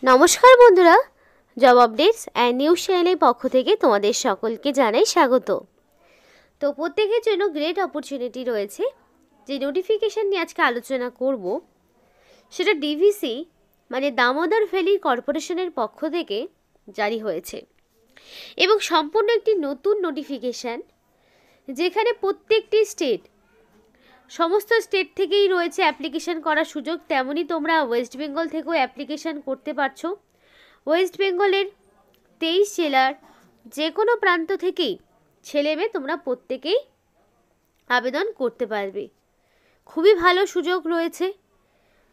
নমস্কার বন্ধুরা, job updates and news চ্যানেলের পক্ষ থেকে তোমাদের সকলকে জানাই স্বাগত। তো প্রত্যেকের জন্য গ্রেট অপরচুনিটি রয়েছে। যে নোটিফিকেশান নিয়ে আজকে আলোচনা করব সেটা ডিভিসি মানে দামোদর ভ্যালি কর্পোরেশনের পক্ষ থেকে জারি হয়েছে এবং সম্পূর্ণ একটি নতুন নোটিফিকেশান, যেখানে প্রত্যেকটি সমস্ত স্টেট থেকেই রয়েছে অ্যাপ্লিকেশান করার সুযোগ। তেমনই তোমরা ওয়েস্ট বেঙ্গল থেকেও অ্যাপ্লিকেশান করতে পারছো। ওয়েস্ট বেঙ্গলের 23 জেলার যে কোনো প্রান্ত থেকেই ছেলেমেয়ে তোমরা প্রত্যেকেই আবেদন করতে পারবে। খুবই ভালো সুযোগ রয়েছে,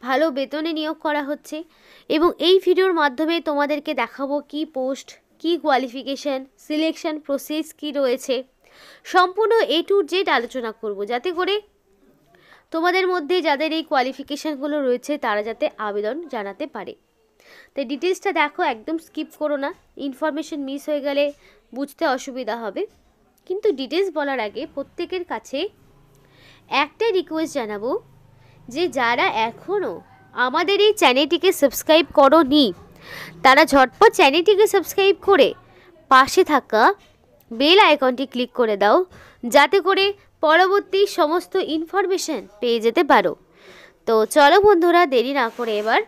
ভালো বেতনে নিয়োগ করা হচ্ছে এবং এই ভিডিওর মাধ্যমে তোমাদেরকে দেখাবো কি পোস্ট, কি কোয়ালিফিকেশান, সিলেকশন প্রসেস কি রয়েছে, সম্পূর্ণ A to Z আলোচনা করব, যাতে করে তোমাদের মধ্যে যাদের এই কোয়ালিফিকেশানগুলো রয়েছে তারা যাতে আবেদন জানাতে পারে। তাই ডিটেলসটা দেখো, একদম স্কিপ করো না, ইনফরমেশন মিস হয়ে গেলে বুঝতে অসুবিধা হবে। কিন্তু ডিটেলস বলার আগে প্রত্যেকের কাছে একটাই রিকোয়েস্ট জানাবো, যে যারা এখনও আমাদের এই চ্যানেলটিকে সাবস্ক্রাইব করোনি তারা ঝটপট চ্যানেলটিকে সাবস্ক্রাইব করে পাশে থাকা বেল আইকনটি ক্লিক করে দাও, যাতে করে পরবর্তী সমস্ত ইনফরমেশন পেয়ে যেতে পারো। তো চলো বন্ধুরা, দেরি না করে এবার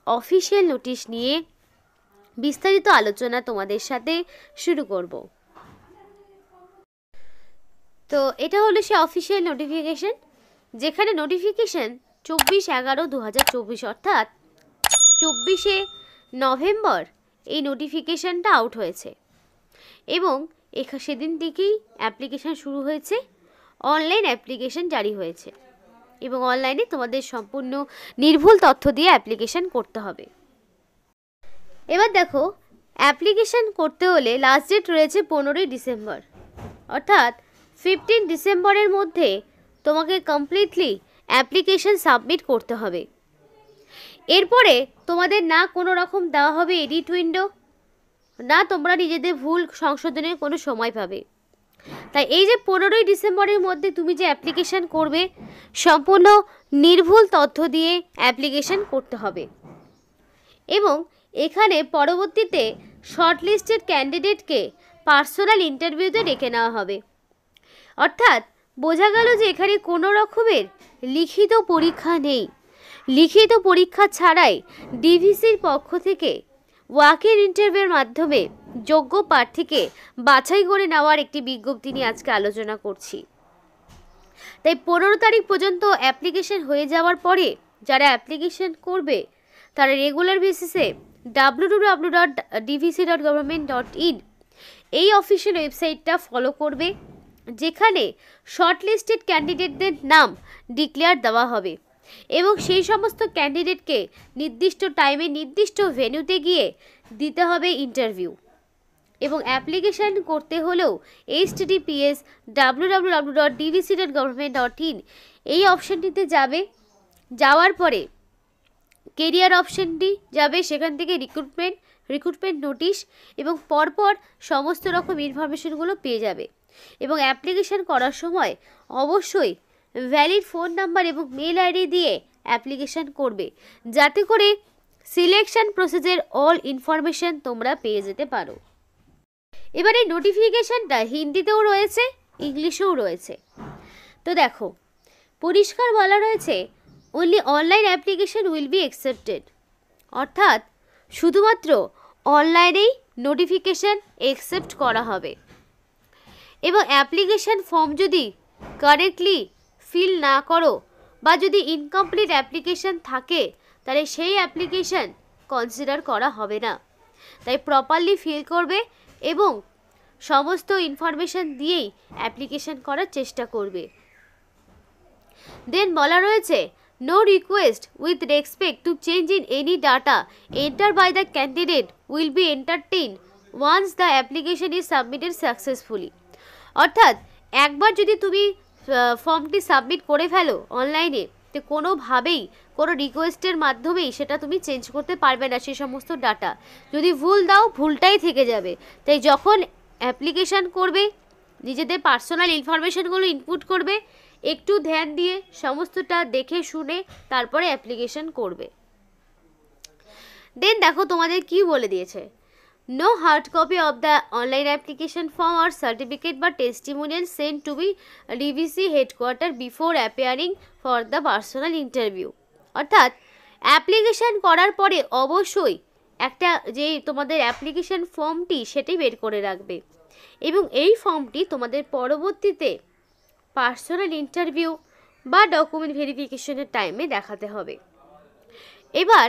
অফিসিয়াল নোটিশ নিয়ে বিস্তারিত আলোচনা তোমাদের সাথে শুরু করব। তো এটা হলো সে অফিসিয়াল নোটিফিকেশান, যেখানে নোটিফিকেশান 24/11/2024 অর্থাৎ 24শে নভেম্বর এই নোটিফিকেশানটা আউট হয়েছে এবং সেদিন থেকেই অ্যাপ্লিকেশান শুরু হয়েছে, অনলাইন অ্যাপ্লিকেশান জারি হয়েছে এবং অনলাইনে তোমাদের সম্পূর্ণ নির্ভুল তথ্য দিয়ে অ্যাপ্লিকেশান করতে হবে। এবার দেখো, অ্যাপ্লিকেশান করতে হলে লাস্ট ডেট রয়েছে 15ই ডিসেম্বর, অর্থাৎ 15 ডিসেম্বরের মধ্যে তোমাকে কমপ্লিটলি অ্যাপ্লিকেশান সাবমিট করতে হবে। এরপরে তোমাদের না কোনো রকম দেওয়া হবে এডিট উইন্ডো, না তোমরা নিজেদের ভুল সংশোধনের কোনো সময় পাবে। তাই এই যে 15ই ডিসেম্বরের মধ্যে তুমি যে অ্যাপ্লিকেশান করবে, সম্পূর্ণ নির্ভুল তথ্য দিয়ে অ্যাপ্লিকেশান করতে হবে এবং এখানে পরবর্তীতে শর্টলিস্টেড ক্যান্ডিডেটকে পার্সোনাল ইন্টারভিউতে ডেকে নেওয়া হবে। অর্থাৎ বোঝা গেল যে এখানে কোনো রকমের লিখিত পরীক্ষা নেই। লিখিত পরীক্ষা ছাড়াই ডিভিসির পক্ষ থেকে ওয়াক ইন ইন্টারভিউর মাধ্যমে যোগ্য প্রার্থীকে বাছাই করে নেওয়ার একটি বিজ্ঞপ্তি নিয়ে আজকে আলোচনা করছি। তাই 15 তারিখ পর্যন্ত অ্যাপ্লিকেশন হয়ে যাওয়ার পরে যারা অ্যাপ্লিকেশন করবে তারা রেগুলার বেসিসে www.dvc.government.in এই অফিসিয়াল ওয়েবসাইটটা ফলো করবে, যেখানে শর্টলিস্টেড ক্যান্ডিডেটদের নাম ডিক্লেয়ার দেওয়া হবে এবং সেই সমস্ত ক্যান্ডিডেটকে নির্দিষ্ট টাইমে নির্দিষ্ট ভেন্যুতে গিয়ে দিতে হবে ইন্টারভিউ এবং অ্যাপ্লিকেশান করতে হলেও https://www.dvc.government.in এই অপশানটিতে যাবে। যাওয়ার পরে কেরিয়ার অপশানটি যাবে, সেখান থেকে রিক্রুটমেন্ট নোটিশ এবং পরপর সমস্ত রকম ইনফরমেশনগুলো পেয়ে যাবে এবং অ্যাপ্লিকেশান করার সময় অবশ্যই ভ্যালিড ফোন নাম্বার এবং মেল আইডি দিয়ে অ্যাপ্লিকেশান করবে, যাতে করে সিলেকশন প্রসেসের অল ইনফরমেশন তোমরা পেয়ে যেতে পারো। এবার এই নোটিফিকেশানটা হিন্দিতেও রয়েছে, ইংলিশেও রয়েছে। তো দেখো, পরিষ্কার বলা রয়েছে only online application will be accepted, অর্থাৎ শুধুমাত্র অনলাইনেই নোটিফিকেশান অ্যাকসেপ্ট করা হবে এবং অ্যাপ্লিকেশান ফর্ম যদি কারেক্টলি ফিল না করো বা যদি ইনকমপ্লিট অ্যাপ্লিকেশান থাকে তাহলে সেই অ্যাপ্লিকেশান কনসিডার করা হবে না। তাই প্রপারলি ফিল করবে এবং সমস্ত ইনফরমেশান দিয়েই অ্যাপ্লিকেশান করার চেষ্টা করবে। দেন বলা রয়েছে no request with respect to change in any data enter by the candidate will be entertain once the application is submitted successfully. অর্থাৎ একবার যদি তুমি ফর্মটি সাবমিট করে ফেলো অনলাইনে, তো কোনোভাবেই কোনো রিকোয়েস্টের মাধ্যমেই সেটা তুমি চেঞ্জ করতে পারবে না। সেই সমস্ত ডাটা যদি ভুল দাও, ভুলটাই থেকে যাবে। তাই যখন অ্যাপ্লিকেশান করবে নিজেদের পার্সোনাল ইনফরমেশনগুলো ইনপুট করবে, একটু ধ্যান দিয়ে সমস্তটা দেখে শুনে তারপরে অ্যাপ্লিকেশান করবে। দেন দেখো তোমাদের কি বলে দিয়েছে, no hard copy of the online application form আর সার্টিফিকেট বা testimonial sent to be DVC headquarter before appearing for the personal interview. অর্থাৎ অ্যাপ্লিকেশান করার পরে অবশ্যই একটা যে তোমাদের অ্যাপ্লিকেশান ফর্মটি সেটাই বের করে রাখবে, এবং এই ফর্মটি তোমাদের পরবর্তীতে পার্সোনাল ইন্টারভিউ বা ডকুমেন্ট ভেরিফিকেশনের টাইমে দেখাতে হবে। এবার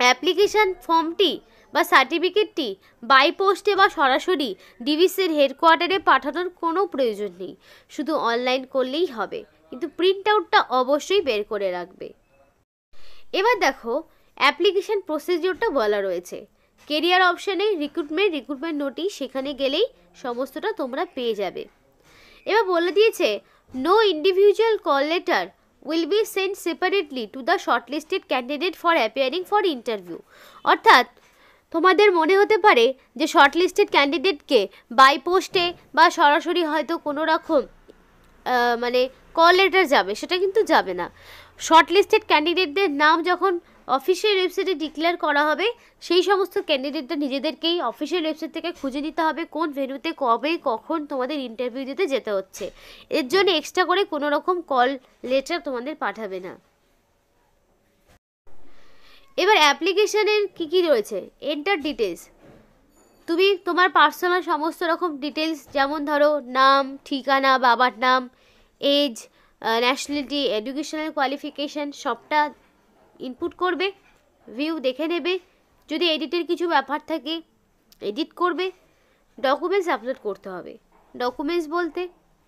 অ্যাপ্লিকেশান ফর্মটি বা সার্টিফিকেটটি বাই পোস্টে বা সরাসরি ডিভিসির হেডকোয়ার্টারে পাঠানোর কোনো প্রয়োজন নেই, শুধু অনলাইন করলেই হবে, কিন্তু প্রিন্ট আউটটা অবশ্যই বের করে রাখবে। এবার দেখো অ্যাপ্লিকেশান প্রসিডিওরটা বলা রয়েছে, কেরিয়ার অপশানে রিক্রুটমেন্ট নোটিশ, সেখানে গেলেই সমস্তটা তোমরা পেয়ে যাবে। এবার বলে দিয়েছে no individual call letter will be send separately to the shortlisted candidate for appearing for interview. অর্থাৎ তোমাদের মনে হতে পারে যে শর্টলিস্টেড ক্যান্ডিডেটকে বাই পোস্টে বা সরাসরি হয়তো কোনো রকম মানে কল লেটার যাবে, সেটা কিন্তু যাবে না। শর্টলিস্টেড ক্যান্ডিডেটদের নাম যখন অফিসিয়াল ওয়েবসাইটে ডিক্লেয়ার করা হবে, সেই সমস্ত ক্যান্ডিডেটরা নিজেদেরকেই অফিসিয়াল ওয়েবসাইট থেকে খুঁজে নিতে হবে কোন ভেন্যুতে কবে কখন তোমাদের ইন্টারভিউ দিতে যেতে হচ্ছে। এর জন্য এক্সট্রা করে কোনো রকম কল লেটার তোমাদের পাঠাবে না। এবার অ্যাপ্লিকেশানের কী রয়েছে, এন্টার ডিটেলস, তুমি তোমার পার্সোনাল সমস্ত রকম ডিটেলস, যেমন ধরো নাম, ঠিকানা, বাবার নাম, এজ, ন্যাশনালিটি, এডুকেশনাল কোয়ালিফিকেশান সবটা ইনপুট করবে, ভিউ দেখে নেবে, যদি এডিটের কিছু ব্যাপার থাকে এডিট করবে। ডকুমেন্টস আপলোড করতে হবে। ডকুমেন্টস বলতে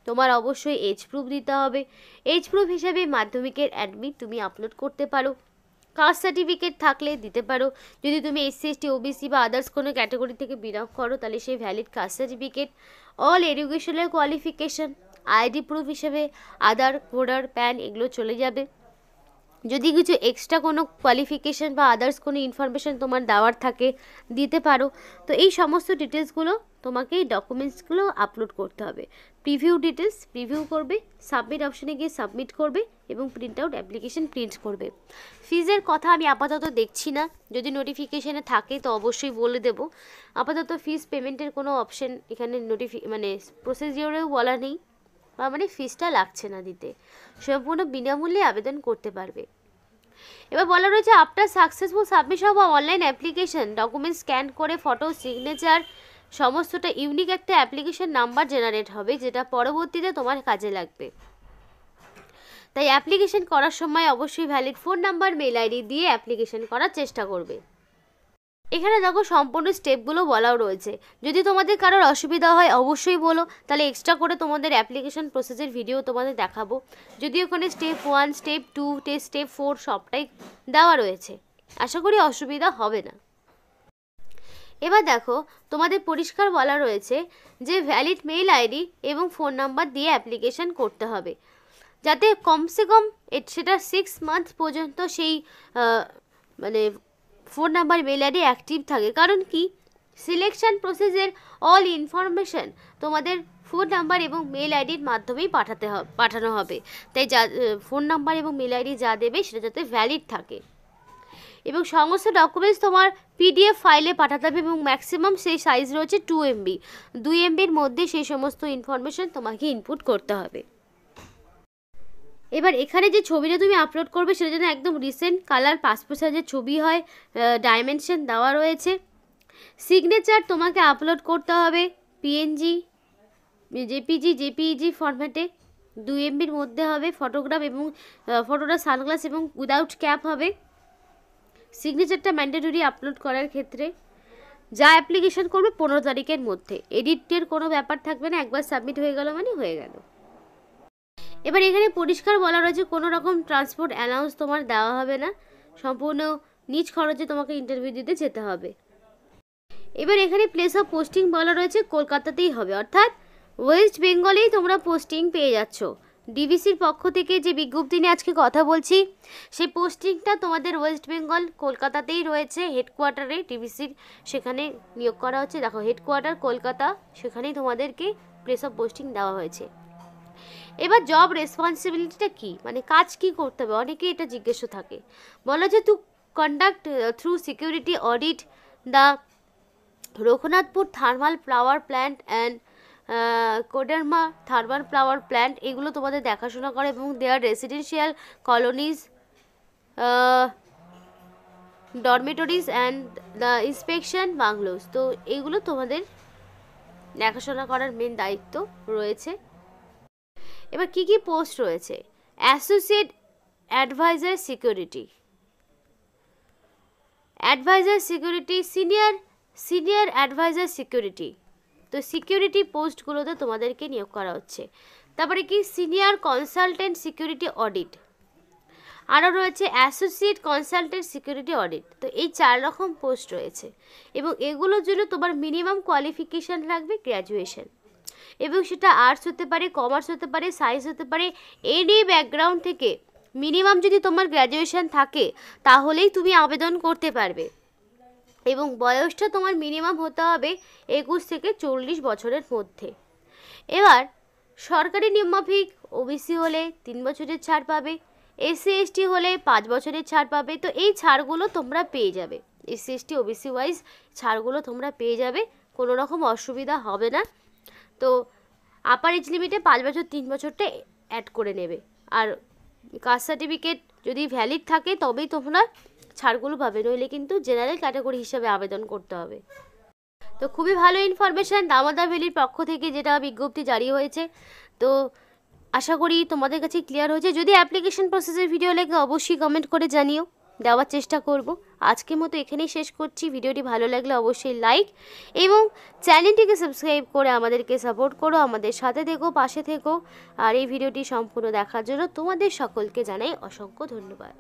তোমার অবশ্যই এজ প্রুফ দিতে হবে। এজ প্রুফ হিসেবে মাধ্যমিকের অ্যাডমিট তুমি আপলোড করতে পারো, কাস্ট সার্টিফিকেট থাকলে দিতে পারো, যদি তুমি এসসি এসটি ওবিসি বা আদার্স কোনো ক্যাটাগরি থেকে বিলং করো তাহলে সেই valid caste certificate, all educational qualification, ID proof হিসেবে আধার, ভোটার, প্যান এগুলো চলে যাবে। যদি কিছু এক্সট্রা কোনো কোয়ালিফিকেশান বা আদার্স কোনো ইনফরমেশান তোমার দেওয়ার থাকে দিতে পারো। তো এই সমস্ত ডিটেলসগুলো তোমাকে এই ডকুমেন্টসগুলো আপলোড করতে হবে। প্রিভিউ ডিটেলস প্রিভিউ করবে, সাবমিট অপশানে গিয়ে সাবমিট করবে এবং প্রিন্ট আউট অ্যাপ্লিকেশান প্রিন্ট করবে। ফিজের কথা আমি আপাতত দেখছি না, যদি নোটিফিকেশানে থাকে তো অবশ্যই বলে দেব। আপাতত ফিজ পেমেন্টের কোনো অপশান এখানে মানে প্রসিডিওরেও বলা নেই, বা মানে ফিজটা লাগছে না দিতে, সম্পূর্ণ বিনামূল্যে আবেদন করতে পারবে। এবার বলা রয়েছে after successful submission of online application document scan করে ফটো, সিগনেচার সমস্তটা ইউনিক একটা অ্যাপ্লিকেশন নাম্বার জেনারেট হবে, যেটা পরবর্তীতে তোমার কাজে লাগবে। তাই অ্যাপ্লিকেশন করার সময় অবশ্যই valid phone number, mail ID দিয়ে অ্যাপ্লিকেশন করার চেষ্টা করবে। এখানে দেখো সম্পূর্ণ স্টেপগুলো বলাও রয়েছে, যদি তোমাদের কারোর অসুবিধা হয় অবশ্যই বলো, তাহলে এক্সট্রা করে তোমাদের অ্যাপ্লিকেশন প্রসেসের ভিডিও তোমাদের দেখাবো। যদি ওখানে স্টেপ 1, স্টেপ 2, স্টেপ 4 সবটাই দেওয়া রয়েছে, আশা করি অসুবিধা হবে না। এবার দেখো তোমাদের পরিষ্কার বলা রয়েছে যে ভ্যালিড মেল আইডি এবং ফোন নাম্বার দিয়ে অ্যাপ্লিকেশন করতে হবে, যাতে কমসে কম সেটা 6 মান্থ পর্যন্ত সেই মানে phone number mail ID active থাকে। কারণ কি, সিলেকশন প্রসেসের অল ইনফরমেশন তোমাদের ফোন নাম্বার এবং মেল আইডির মাধ্যমেই পাঠানো হবে। তাই যা ফোন নাম্বার এবং মেল আইডি যা দেবে সেটা যাতে ভ্যালিড থাকে, এবং সমস্ত ডকুমেন্টস তোমার পিডিএফ ফাইলে পাঠাতে হবে, এবং ম্যাক্সিমাম সেই সাইজ রয়েছে 2 MB। 2 MBর মধ্যে সেই সমস্ত ইনফরমেশন তোমাকে ইনপুট করতে হবে। এবার এখানে যে ছবিটা তুমি আপলোড করবে সেটা যেন একদম রিসেন্ট কালার পাসপোর্ট সাইজের ছবি হয়, ডাইমেনশন দেওয়া রয়েছে। সিগনেচার তোমাকে আপলোড করতে হবে পিএনজি, জেপিইজি ফরম্যাটে, 2 MBর মধ্যে হবে। ফটোগ্রাফ এবং ফটোটা সানগ্লাস এবং উইদাউট ক্যাপ হবে। সিগনেচারটা ম্যান্ডেটরি আপলোড করার ক্ষেত্রে। যা অ্যাপ্লিকেশন করবে 15 তারিখের মধ্যে, এডিটের কোনো ব্যাপার থাকবে না, একবার সাবমিট হয়ে গেল মানে হয়ে গেল। এবার এখানে পরিষ্কার বলা রয়েছে কোনো রকম ট্রান্সপোর্ট অ্যালাউন্স তোমার দেওয়া হবে না, সম্পূর্ণ নিজ খরচে তোমাকে ইন্টারভিউ দিতে যেতে হবে। এবার এখানে প্লেস অফ পোস্টিং বলা রয়েছে কলকাতাতেই হবে, অর্থাৎ ওয়েস্ট বেঙ্গলেই তোমরা পোস্টিং পেয়ে যাচ্ছ। ডিভিসির পক্ষ থেকে যে বিজ্ঞপ্তি নিয়ে আজকে কথা বলছি সেই পোস্টিংটা তোমাদের ওয়েস্ট বেঙ্গল কলকাতাতেই রয়েছে, হেডকোয়ার্টারে ডিভিসির সেখানে নিয়োগ করা হচ্ছে। দেখো হেডকোয়ার্টার কলকাতা, সেখানেই তোমাদেরকে প্লেস অফ পোস্টিং দেওয়া হয়েছে। এবার জব রেসপন্সিবিলিটিটা কি, মানে কাজ কি করতে হবে, অনেকেই এটা জিজ্ঞেস থাকে। বলো যে conduct through security audit the Raghunathpur thermal power plant and Koderma thermal power plant, এগুলো তোমাদের দেখাশোনা করে এবং their residential colonies, dormitories and the inspection bungalows. তো এইগুলো তোমাদের দেখাশোনা করার মেন দায়িত্ব রয়েছে। এবার কি কি পোস্ট রয়েছে? Associate adviser security, adviser security, senior adviser security. তো সিকিউরিটি পোস্টগুলোতে তোমাদেরকে নিয়োগ করা হচ্ছে। তারপরে কি সিনিয়র কনসালটেন্ট সিকিউরিটি অডিট, আরও রয়েছে অ্যাসোসিয়েট কনসালটেন্ট সিকিউরিটি অডিট। তো এই 4 রকম পোস্ট রয়েছে এবং এগুলোর জন্য তোমার মিনিমাম কোয়ালিফিকেশান লাগবে গ্র্যাজুয়েশন, এবং সেটা আর্টস হতে পারে, কমার্স হতে পারে, সায়েন্স হতে পারে, এনি ব্যাকগ্রাউন্ড থেকে মিনিমাম যদি তোমার গ্র্যাজুয়েশন থাকে তাহলেই তুমি আবেদন করতে পারবে, এবং বয়সটা তোমার মিনিমাম হতে হবে 21 থেকে 40 বছরের মধ্যে। এবার সরকারি নিয়মমাফিক ওবিসি হলে 3 বছরের ছাড় পাবে, এসসি এসটি হলে 5 বছরের ছাড় পাবে। তো এই ছাড়গুলো তোমরা পেয়ে যাবে, এসসি এসটি ওবিসি ওয়াইজ ছাড়গুলো তোমরা পেয়ে যাবে, কোনো রকম অসুবিধা হবে না। তো আপার এজ লিমিটে 5 বছর 3 বছরটা অ্যাড করে নেবে, আর কাস্ট সার্টিফিকেট যদি ভ্যালিড থাকে তবেই তোমরা ছাড়গুলো পাবে, নইলে কিন্তু জেনারেল ক্যাটাগরি হিসাবে আবেদন করতে হবে। তো খুবই ভালো ইনফরমেশান দামোদর ভ্যালির পক্ষ থেকে যেটা বিজ্ঞপ্তি জারি হয়েছে। তো আশা করি তোমাদের কাছে ক্লিয়ার হয়েছে। যদি অ্যাপ্লিকেশন প্রসেসের ভিডিও লেগে অবশ্যই কমেন্ট করে জানিও, দেওয়ার চেষ্টা করব। আজকের মতো এখানেই শেষ করছি। ভিডিওটি ভালো লাগলে অবশ্যই লাইক এবং চ্যানেলটিকে সাবস্ক্রাইব করে আমাদেরকে সাপোর্ট করো, আমাদের সাথে থেকো, পাশে থেকো। আর এই ভিডিওটি সম্পূর্ণ দেখার জন্য তোমাদের সকলকে জানাই অসংখ্য ধন্যবাদ।